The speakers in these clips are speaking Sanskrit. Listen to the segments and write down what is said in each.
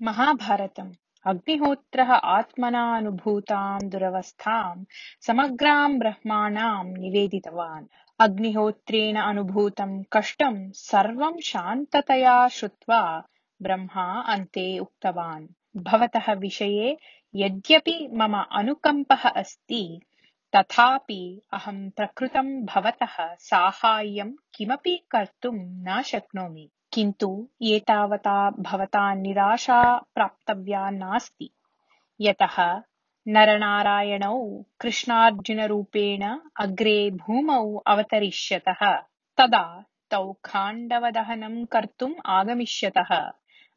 महाभारतम्। अग्निहोत्रः आत्मनानुभूतां दुरवस्थां समग्रां ब्रह्माणां निवेदितवान्। अग्निहोत्रेण अनुभूतं कष्टं सर्वं शान्ततया श्रुत्वा ब्रह्मा अन्ते उक्तवान्, भवतः विषये यद्यपि मम अनुकम्पः अस्ति, तथापि अहं प्रकृतं भवतः साहाय्यं किमपि कर्तुं न शक्नोमि। किन्तु एतावता भवता निराशा प्राप्तव्या नास्ति। यतः नरनारायणौ कृष्णार्जुनरूपेण अग्रे भूमौ अवतरिष्यतः, तदा तौ खाण्डवदहनं कर्तुम् आगमिष्यतः।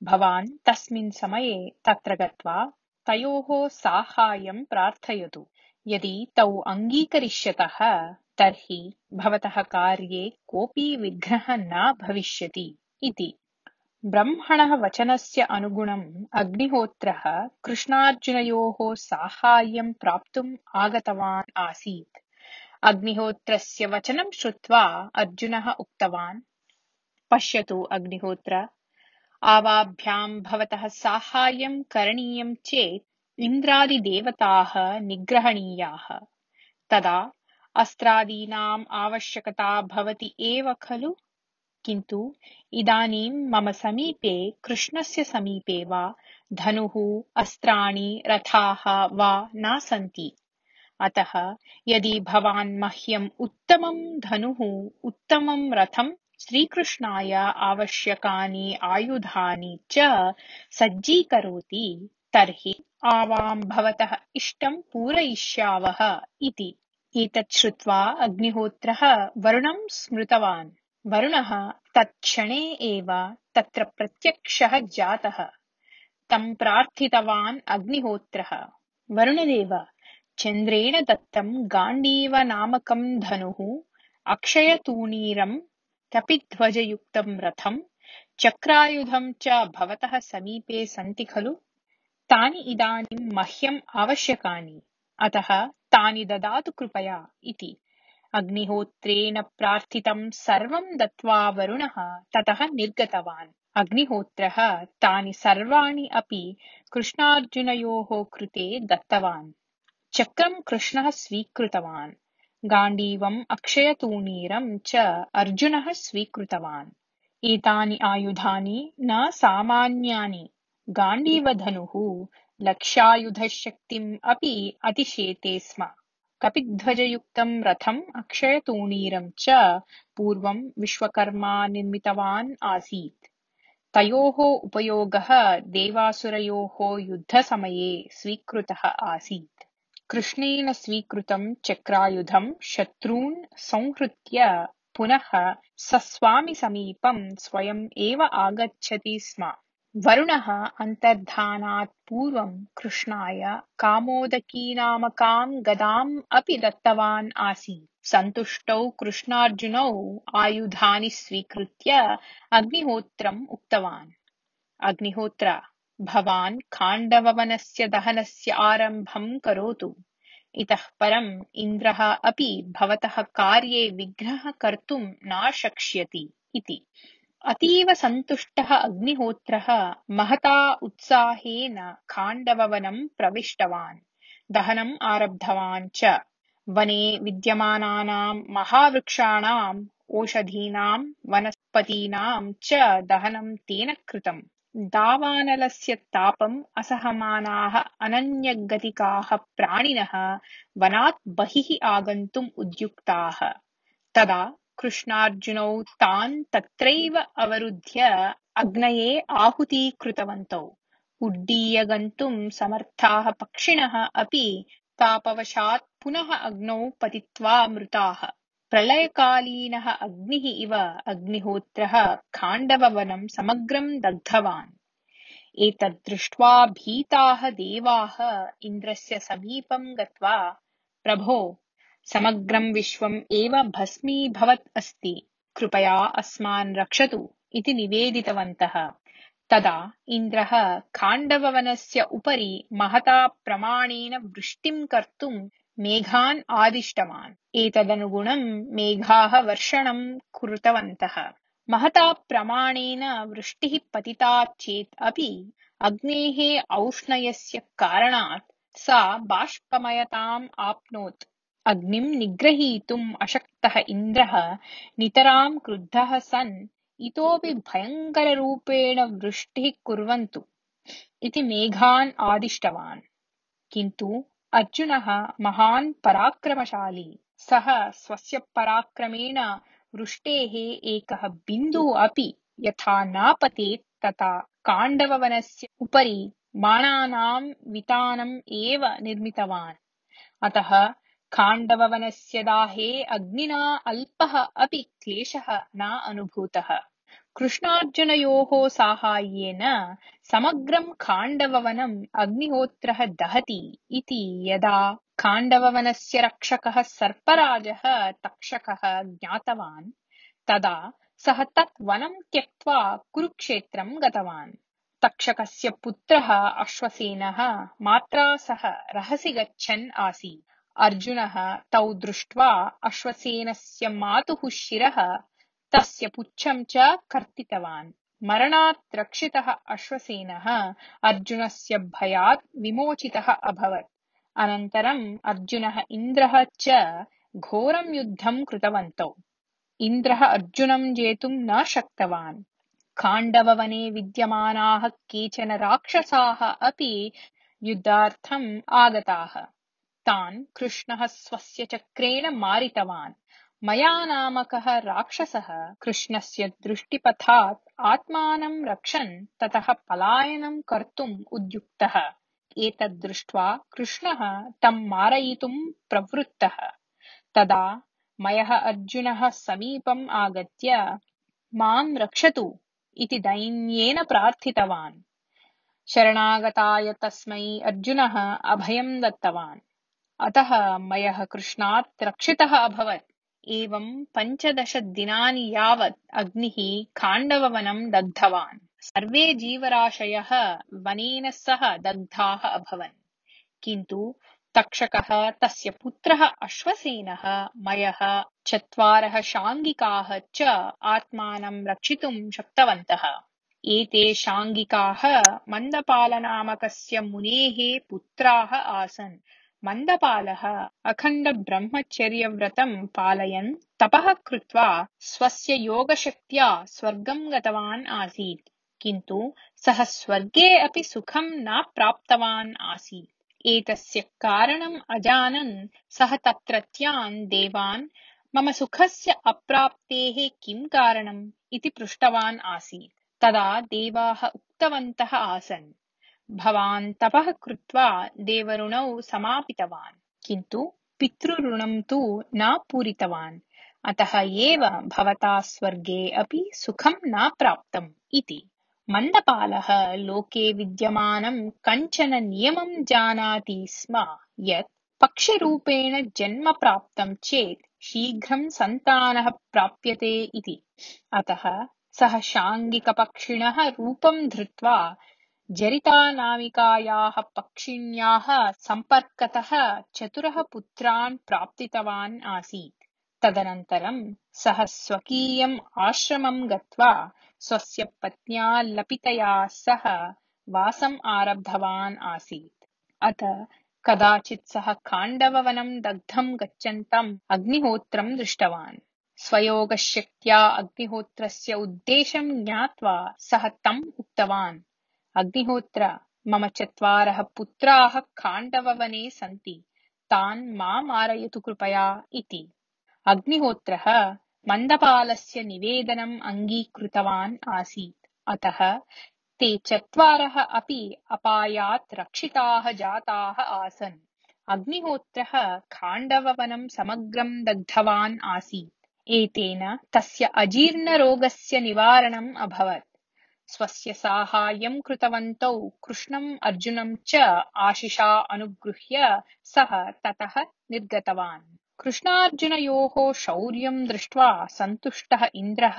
भवान् तस्मिन् समये तत्र गत्वा तयोः साहाय्यं प्रार्थयतु। यदि तौ अङ्गीकरिष्यतः तर्हि भवतः कार्ये कोऽपि विघ्नः न भविष्यति इति। ब्रह्मणः वचनस्य अनुगुणम् अग्निहोत्रः कृष्णार्जुनयोः साहाय्यं प्राप्तुम् आगतवान् आसीत्। अग्निहोत्रस्य वचनं श्रुत्वा अर्जुनः उक्तवान्, पश्यतु अग्निहोत्र, आवाभ्यां भवतः साहाय्यं करणीयं चेत् इन्द्रादिदेवताः निग्रहणीयाः। तदा अस्त्रादीनाम् आवश्यकता भवति एव खलु? किन्तु इदानीं मम समीपे कृष्णस्य समीपे वा धनुः, अस्त्राणि, रथाः वा न सन्ति। अतः यदि भवान् मह्यम् उत्तमं धनुः, उत्तमं रथं, श्रीकृष्णाय आवश्यकानि आयुधानि च सज्जीकरोति, तर्हि आवां भवतः इष्टं पूरयिष्यावः इति। एतत् श्रुत्वा अग्निहोत्रः वरुणं स्मृतवान्। वरुणः तत्क्षणे एव तत्र प्रत्यक्षः जातः। तं प्रार्थितवान् अग्निहोत्रः, वरुणदेव, चन्द्रेण दत्तं गाण्डीवनामकं धनुः, अक्षयतूणीरं, कपिध्वजयुक्तं रथं, चक्रायुधं च भवतः समीपे सन्ति खलु? तानि इदानीं मह्यम् आवश्यकानि, अतः तानि ददातु कृपया इति। अग्निहोत्रेण प्रार्थितं सर्वं दत्त्वा वरुणः ततः निर्गतवान्। अग्निहोत्रः तानि सर्वाणि अपि कृष्णार्जुनयोः कृते दत्तवान्। चक्रं कृष्णः स्वीकृतवान्, गाण्डीवम् अक्षयतूणीरं च अर्जुनः स्वीकृतवान्। एतानि आयुधानि न सामान्यानि। गाण्डीवधनुः लक्ष्यायुधशक्तिम् अपि अतिशेते स्म। कपिध्वजयुक्तं रथम् अक्षयतूणीरं च पूर्वं विश्वकर्मा निर्मितवान् आसीत्। तयोः उपयोगः देवासुरयोः युद्धसमये स्वीकृतः आसीत्। कृष्णेन स्वीकृतं चक्रायुधं शत्रून् संहृत्य पुनः सस्वामिसमीपं स्वयम् एव आगच्छति स्म। वरुणः अन्तर्धानात् पूर्वं कृष्णाय कामोदकीनामकां गदाम् अपि दत्तवान् आसीत्। सन्तुष्टौ कृष्णार्जुनौ आयुधानि स्वीकृत्य अग्निहोत्रम् उक्तवान्, अग्निहोत्र, भवान् खाण्डववनस्य दहनस्य आरम्भं करोतु। इतः परम् इन्द्रः अपि भवतः कार्ये विघ्नः कर्तुं न शक्ष्यति इति। अतीव सन्तुष्टः अग्निहोत्रः महता उत्साहेन खाण्डववनं प्रविष्टवान्, दहनम् आरब्धवान् च। वने विद्यमानानां महावृक्षाणाम्, ओषधीनां, वनस्पतीनां च दहनं तेन कृतम्। दावानलस्य तापम् असहमानाः अनन्यगतिकाः प्राणिनः वनात् बहिः आगन्तुम् उद्युक्ताः। तदा कृष्णार्जुनौ तान् तत्रैव अवरुध्य अग्नये आहुतीकृतवन्तौ। उड्डीय गन्तुं समर्थाः पक्षिणः अपि तापवशात् पुनः अग्नौ पतित्वा मृताः। प्रलयकालीनः अग्निः इव अग्निहोत्रः खाण्डववनं समग्रं दग्धवान्। एतत् दृष्ट्वा भीताः देवाः इन्द्रस्य समीपं गत्वा, प्रभो, समग्रं विश्वम् एव भस्मीभवत् अस्ति, कृपया अस्मान् रक्षतु इति निवेदितवन्तः। तदा इन्द्रः खाण्डववनस्य उपरि महता प्रमाणेन वृष्टिं कर्तुं मेघान् आदिष्टवान्। एतदनुगुणं मेघाः वर्षणं कृतवन्तः। महता प्रमाणेन वृष्टिः पतिता चेत् अपि अग्नेः औष्णयस्य कारणात् सा बाष्पमयताम् आप्नोत्। अग्निं निग्रहीतुम् अशक्तः इन्द्रः नितरां क्रुद्धः सन् इतोपि भयङ्कररूपेण वृष्टिः कुर्वन्तु इति मेघान् आदिष्टवान्। किन्तु अर्जुनः महान् पराक्रमशाली। सः स्वस्य पराक्रमेण वृष्टेः एकः बिन्दुः अपि यथा न पतेत् तथा काण्डववनस्य उपरि बाणानां वितानम् एव निर्मितवान्। अतः खाण्डववनस्य दाहे अग्निना अल्पः अपि क्लेशः न अनुभूतः। कृष्णार्जुनयोः साहाय्येन समग्रं खाण्डववनम् अग्निहोत्रः दहति इति यदा खाण्डववनस्य रक्षकः सर्पराजः तक्षकः ज्ञातवान् तदा सः तत् वनं त्यक्त्वा कुरुक्षेत्रं गतवान्। तक्षकस्य पुत्रः अश्वसेनः मात्रा सह रहसि गच्छन् आसीत्। अर्जुनः तौ दृष्ट्वा अश्वसेनस्य मातुः शिरः तस्य पुच्छं च कर्तितवान्। मरणात् रक्षितः अश्वसेनः अर्जुनस्य भयात् विमोचितः अभवत्। अनन्तरम् अर्जुनः इन्द्रः च घोरं युद्धं कृतवन्तौ। इन्द्रः अर्जुनं जेतुं न शक्तवान्। खाण्डववने विद्यमानाः केचन राक्षसाः अपि युद्धार्थम् आगताः। तान् कृष्णः स्वस्य चक्रेण मारितवान्। मया नामकः राक्षसः कृष्णस्य दृष्टिपथात् आत्मानं रक्षन् ततः पलायनं कर्तुम् उद्युक्तः। एतत् दृष्ट्वा कृष्णः तं मारयितुं प्रवृत्तः। तदा मयः अर्जुनः समीपम् आगत्य मां रक्षतु इति दैन्येन प्रार्थितवान्। शरणागताय तस्मै अर्जुनः अभयं दत्तवान्। अतः मयः कृष्णात् रक्षितः अभवत्। एवं 15 दिनानि यावत् अग्निः खाण्डववनं दग्धवान्। सर्वे जीवराशयः वनेन सह दग्धाः अभवन्। किन्तु तक्षकः तस्य पुत्रः अश्वसेनः मयः 4 शाङ्गिकाः च आत्मानं रक्षितुं शक्तवन्तः। एते शाङ्गिकाः मन्दपालनामकस्य मुनेः पुत्राः आसन्। मन्दपालः अखण्डब्रह्मचर्यव्रतं पालयन् तपः कृत्वा स्वस्य योगशक्त्या स्वर्गं गतवान् आसीत्। किन्तु सः स्वर्गे अपि सुखं न प्राप्तवान् आसीत्। एतस्य कारणम् अजानन् सः तत्रत्यान् देवान् मम सुखस्य अप्राप्तेः किं कारणम् इति पृष्टवान् आसीत्। तदा देवाः उक्तवन्तः आसन्, भवान् तपः कृत्वा देवऋणौ समापितवान्, किन्तु पितृऋणं तु न पूरितवान्। अतः एव भवता स्वर्गे अपि सुखं न प्राप्तम् इति। मन्दपालः लोके विद्यमानं कञ्चन नियमं जानाति स्म यत् पक्षिरूपेण जन्म प्राप्तं चेत् शीघ्रं सन्तानः प्राप्यते इति। अतः सः शाङ्गिकपक्षिणः रूपं धृत्वा जरितानामिकायाः पक्षिण्याः सम्पर्कतः 4 पुत्रान् प्राप्तितवान् आसीत्। तदनन्तरं सः स्वकीयम् आश्रमं गत्वा स्वस्य पत्न्या लपितया सह वासम् आरब्धवान् आसीत्। अथ कदाचित् सः खाण्डववनं दग्धं गच्छन्तम् अग्निहोत्रं दृष्टवान्। स्वयोगशक्त्या अग्निहोत्रस्य उद्देशं ज्ञात्वा सः तम् उक्तवान्, अग्निहोत्र, मम 4 पुत्राः खाण्डववने सन्ति, तान् मा मारयतु कृपया इति। अग्निहोत्रः मन्दपालस्य निवेदनम् अङ्गीकृतवान् आसीत्। अतः ते 4 अपि अपायात् रक्षिताः जाताः आसन्। अग्निहोत्रः खाण्डववनं समग्रं दग्धवान् आसीत्। एतेन तस्य अजीर्णरोगस्य निवारणम् अभवत्। स्वस्य साहाय्यं कृतवन्तौ कृष्णम् अर्जुनं च आशिषा अनुगृह्य सः ततः निर्गतवान्। कृष्णार्जुनयोः शौर्यं दृष्ट्वा सन्तुष्टः इन्द्रः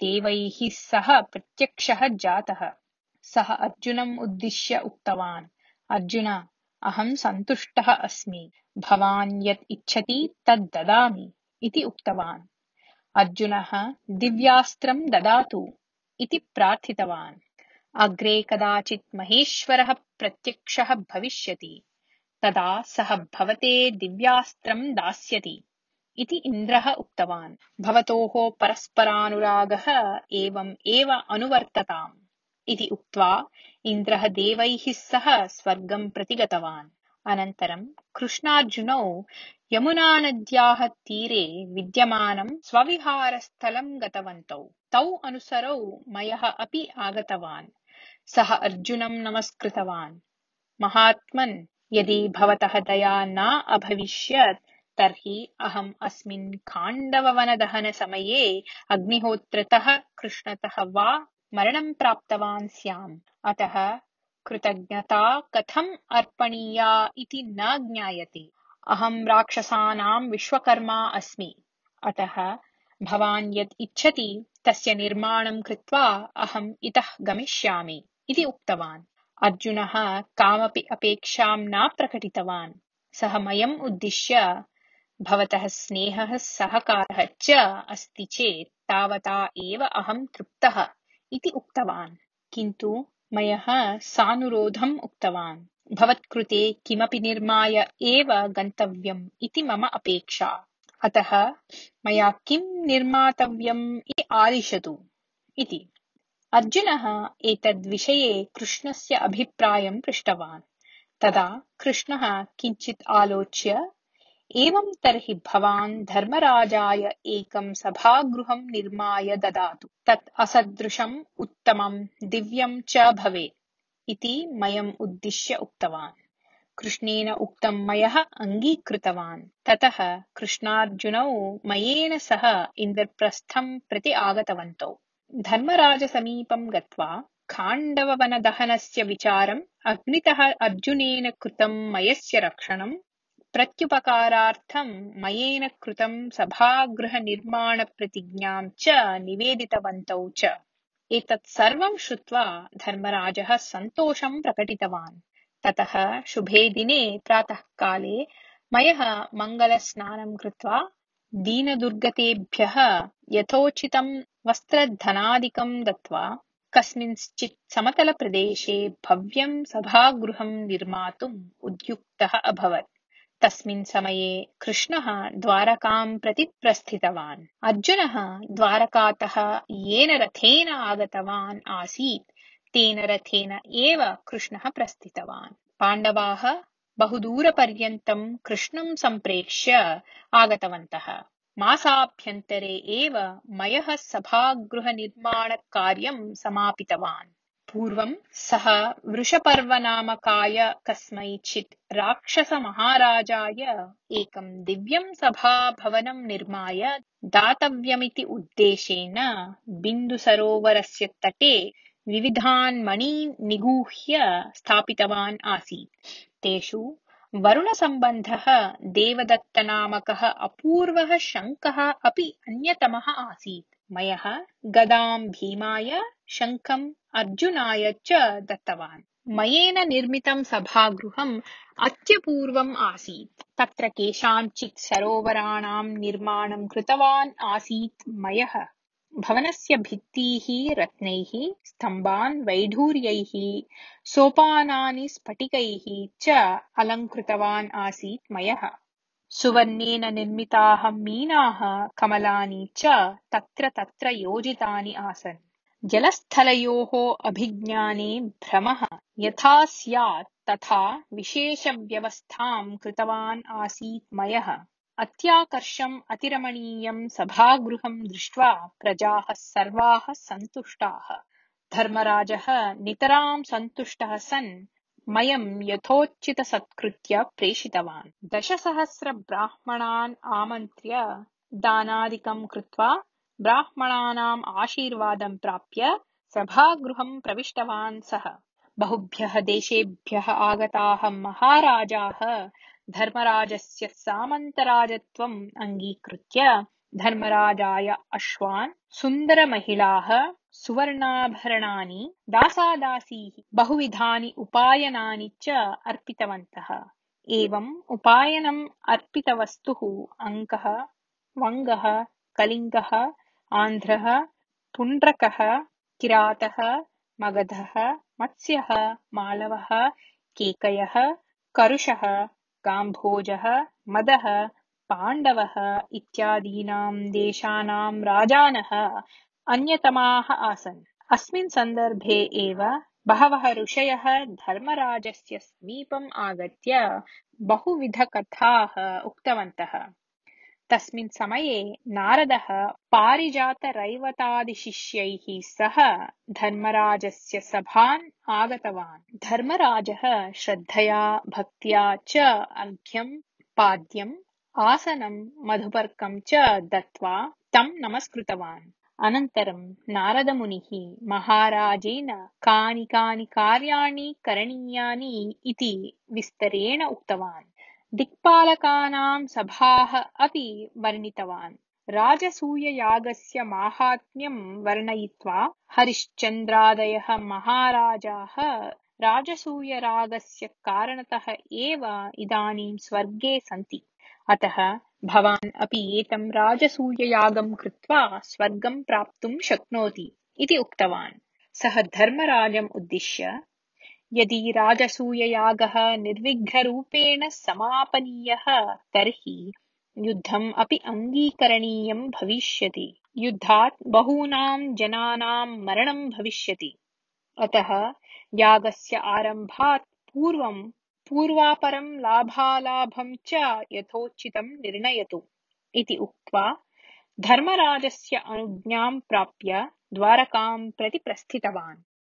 देवैः सह प्रत्यक्षः जातः। सः अर्जुनम् उद्दिश्य उक्तवान्, अर्जुन, अहं सन्तुष्टः अस्मि। भवान् यत् इच्छति तत् ददामि इति उक्तवान्। अर्जुनः दिव्यास्त्रं ददातु इति प्रार्थितवान्। अग्रे कदाचित् महेश्वरः प्रत्यक्षः भविष्यति, तदा सः भवते दिव्यास्त्रं दास्यति इति इन्द्रः उक्तवान्। भवतोः परस्परानुरागः एवम् एव अनुवर्तताम् इति उक्त्वा इन्द्रः देवैः सह स्वर्गं प्रति गतवान्। अनन्तरं कृष्णार्जुनौ यमुनानद्याः तीरे विद्यमानं स्वविहारस्थलं गतवन्तौ। तौ अनुसरौ मयः अपि आगतवान्। सः अर्जुनं नमस्कृतवान्। महात्मन्, यदि भवतः दया न अभविष्यत् तर्हि अहम् अस्मिन् खाण्डववनदहनसमये अग्निहोत्रतः कृष्णतः वा मरणं प्राप्तवान् स्याम्। अतः कृतज्ञता कथम् अर्पणीया इति न ज्ञायते। अहं राक्षसानां विश्वकर्मा अस्मि। अतः भवान् यत् इच्छति तस्य निर्माणं कृत्वा अहम् इतः गमिष्यामि इति उक्तवान्। अर्जुनः कामपि अपेक्षां न प्रकटितवान्। सः मयम् उद्दिश्य भवतः स्नेहः सहकारः च अस्ति चेत् तावता एव अहं तृप्तः इति उक्तवान्। किन्तु मयः सानुरोधम् उक्तवान्। भवत्कृते किमपि निर्माय एव गन्तव्यम् इति मम अपेक्षा। अतः मया किं निर्मातव्यम् इति आदिशतु इति। अर्जुनः एतद्विषये कृष्णस्य अभिप्रायं पृष्टवान्। तदा कृष्णः किञ्चित् आलोच्य, एवं तर्हि भवान् धर्मराजाय एकं सभागृहं निर्माय ददातु। तत् असदृशम् उत्तमं दिव्यं च भवेत् इति मयम् उद्दिश्य उक्तवान्। कृष्णेन उक्तं मयः अङ्गीकृतवान्। ततः कृष्णार्जुनौ मयेन सह इन्द्रप्रस्थं प्रति आगतवन्तौ। धर्मराजसमीपं गत्वा खाण्डववनदहनस्य विचारम्, अग्नितः अर्जुनेन कृतं मयस्य रक्षणं, प्रत्युपकारार्थं मयेन कृतं सभागृहनिर्माणप्रतिज्ञां च निवेदितवन्तौ च। एतत् सर्वं श्रुत्वा धर्मराजः सन्तोषं प्रकटितवान्। ततः शुभे दिने प्रातःकाले मयः मङ्गलस्नानं कृत्वा दीनदुर्गतेभ्यः यथोचितं वस्त्रधनादिकं दत्त्वा कस्मिंश्चित् समतलप्रदेशे भव्यं सभागृहं निर्मातुम् उद्युक्तः अभवत्। तस्मिन् समये कृष्णः द्वारकां प्रति प्रस्थितवान्। अर्जुनः द्वारकातः येन रथेन आगतवान् आसीत् तेन रथेन एव कृष्णः प्रस्थितवान्। पाण्डवाः बहुदूरपर्यन्तं कृष्णं सम्प्रेक्ष्य आगतवन्तः। मासाभ्यन्तरे एव मयः सभागृहनिर्माणकार्यं समापितवान्। पूर्वं सः वृषपर्वनामकाय कस्मैचित् राक्षसमहाराजाय एकं दिव्यं सभाभवनं निर्माय दातव्यमिति उद्देशेन बिन्दुसरोवरस्य तटे विविधान् मणीन् निगूह्य स्थापितवान् आसीत्। तेषु वरुणसम्बन्धः देवदत्तनामकः अपूर्वः शङ्खः अपि अन्यतमः आसीत्। मयः गदां भीमाय, शङ्खम् अर्जुनाय च दत्तवान्। मयेन निर्मितं सभागृहम् अत्यपूर्वम् आसीत्। तत्र केषाञ्चित् सरोवराणां निर्माणं कृतवान् आसीत् मयः। भवनस्य भित्तीः रत्नैः, स्तम्भान् वैढूर्यैः, सोपानानि स्फटिकैः च अलङ्कृतवान् आसीत् मयः। सुवर्णेन निर्मिताः मीनाः, कमलानि च तत्र तत्र योजितानि आसन्। जलस्थलयोः अभिज्ञाने भ्रमः यथा स्यात् तथा विशेषव्यवस्थां कृतवान् आसीत् मयः। अत्याकर्षम् अतिरमणीयं सभागृहं दृष्ट्वा प्रजाः सर्वाः सन्तुष्टाः। धर्मराजः नितरां सन्तुष्टः सन् मयं यथोचितसत्कृत्य प्रेषितवान्। 10,000 ब्राह्मणान् आमन्त्र्य दानादिकं कृत्वा ब्राह्मणानाम् आशीर्वादं प्राप्य सभागृहं प्रविष्टवान् सः। बहुभ्यः देशेभ्यः आगताः महाराजाः धर्मराजस्य सामन्तराजत्वम् अङ्गीकृत्य धर्मराजाय अश्वान्, सुन्दरमहिलाः, सुवर्णाभरणानि, दासादासीः, बहुविधानि उपायनानि च अर्पितवन्तः। एवम् उपायनम् अर्पितवस्तुः अङ्कः, वङ्गः, कलिङ्गः, आन्ध्रः, पुण्ड्रकः, किरातः, मगधः, मत्स्यः, मालवः, केकयः, करुषः, काम्भोजः, मदः, पाण्डवः इत्यादीनां देशानां राजानः अन्यतमाः आसन्। अस्मिन् सन्दर्भे एव बहवः ऋषयः धर्मराजस्य समीपम् आगत्य बहुविधकथाः उक्तवन्तः। तस्मिन् समये नारदः पारिजातरैवतादिशिष्यैः सह धर्मराजस्य सभाम् आगतवान्। धर्मराजः श्रद्धया भक्त्या च अर्घ्यं पाद्यम् आसनं मधुपर्कं च दत्त्वा तं नमस्कृतवान्। अनन्तरं नारदमुनिः महाराजेन कानि कानि कार्याणि करणीयानि इति विस्तरेण उक्तवान्। दिक्पालकानां सभाः अपि वर्णितवान्। राजसूययागस्य माहात्म्यं वर्णयित्वा हरिश्चन्द्रादयः महाराजाः राजसूययागस्य कारणतः एव इदानीं स्वर्गे सन्ति। अतः भवान् अपि एतं राजसूययागं कृत्वा स्वर्गं प्राप्तुं शक्नोति इति उक्तवान्। सः धर्मराजम् उद्दिश्य यदि राजसूययागः निर्विघ्नरूपेण समापनीयः तर्हि युद्धम् अपि अङ्गीकरणीयं भविष्यति। युद्धात् बहूनां जनानां मरणं भविष्यति। अतः यागस्य आरम्भात् पूर्वं पूर्वापरं लाभालाभं च यथोचितं निर्णयतु इति उक्त्वा धर्मराजस्य अनुज्ञां प्राप्य द्वारकां प्रति प्रस्थितवान्।